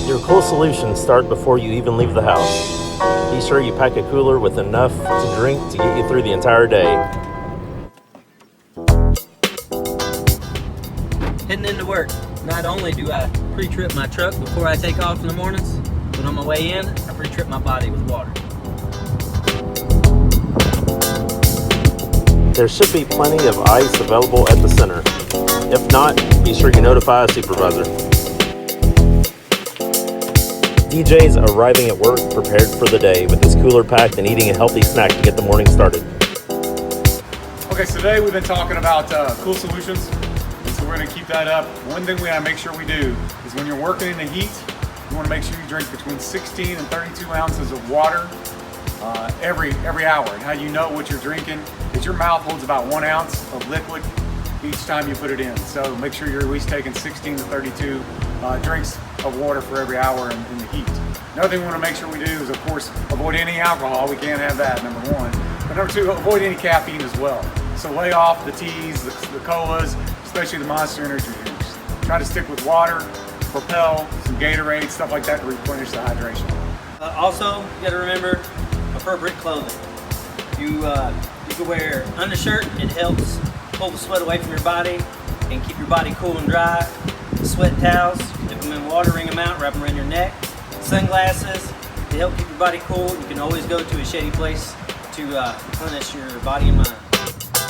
Your cool solutions start before you even leave the house. Be sure you pack a cooler with enough to drink to get you through the entire day. Heading into work, not only do I pre-trip my truck before I take off in the mornings, but on my way in, I pre-trip my body with water. There should be plenty of ice available at the center. If not, be sure you notify a supervisor. DJ's arriving at work prepared for the day with his cooler packed and eating a healthy snack to get the morning started. Okay, so today we've been talking about cool solutions, and so we're going to keep that up. One thing we got to make sure we do is when you're working in the heat, you want to make sure you drink between 16 and 32 ounces of water every hour. And how you know what you're drinking is your mouth holds about 1 ounce of liquid each time you put it in. So make sure you're at least taking 16 to 32 drinks of water for every hour in the heat. Another thing we want to make sure we do is, of course, avoid any alcohol. We can't have that, number one. But number two, avoid any caffeine as well. So lay off the teas, the colas, especially the Monster Energy drinks. Try to stick with water, Propel, some Gatorade, stuff like that to replenish the hydration. Also, you got to remember appropriate clothing. You can wear undershirt. It helps pull the sweat away from your body and keep your body cool and dry. Sweat towels, dip them in water, wring them out, wrap them around your neck. Sunglasses, to help keep your body cool. You can always go to a shady place to punish your body and mind.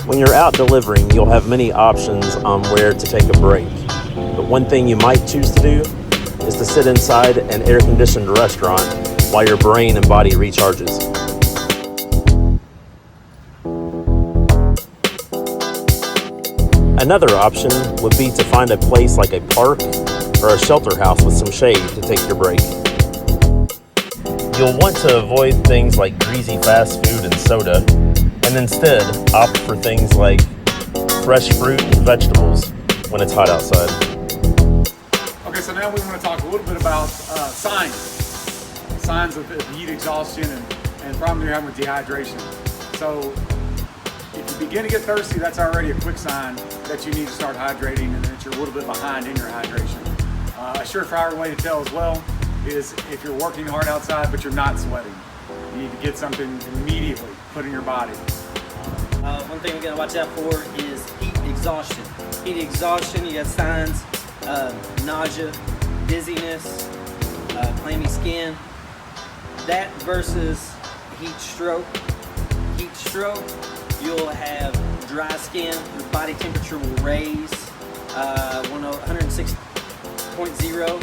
When you're out delivering, you'll have many options on where to take a break. But one thing you might choose to do is to sit inside an air-conditioned restaurant while your brain and body recharges. Another option would be to find a place like a park or a shelter house with some shade to take your break. You'll want to avoid things like greasy fast food and soda, and instead opt for things like fresh fruit and vegetables when it's hot outside. Okay, so now we want to talk a little bit about signs of heat exhaustion and problems you're having with dehydration. So if you begin to get thirsty, that's already a quick sign that you need to start hydrating and that you're a little bit behind in your hydration. A surefire way to tell as well is if you're working hard outside but you're not sweating. You need to get something immediately put in your body. One thing we got to watch out for is heat exhaustion. Heat exhaustion, you got signs of nausea, dizziness, clammy skin. That versus heat stroke. Heat stroke, you'll have dry skin, your body temperature will raise 106.0.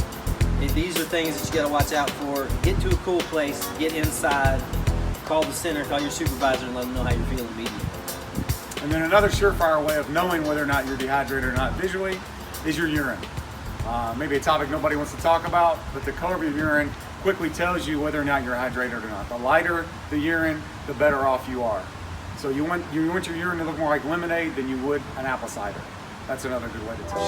These are things that you got to watch out for. Get to a cool place, get inside, call the center, call your supervisor and let them know how you're feeling immediately. And then another surefire way of knowing whether or not you're dehydrated or not visually is your urine. Maybe a topic nobody wants to talk about, but the color of your urine quickly tells you whether or not you're hydrated or not. The lighter the urine, the better off you are. So you want your urine to look more like lemonade than you would an apple cider. That's another good way to tell.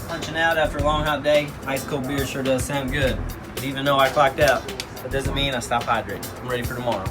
Punching out after a long hot day, ice cold beer sure does sound good. But even though I clocked out, that doesn't mean I stop hydrating. I'm ready for tomorrow.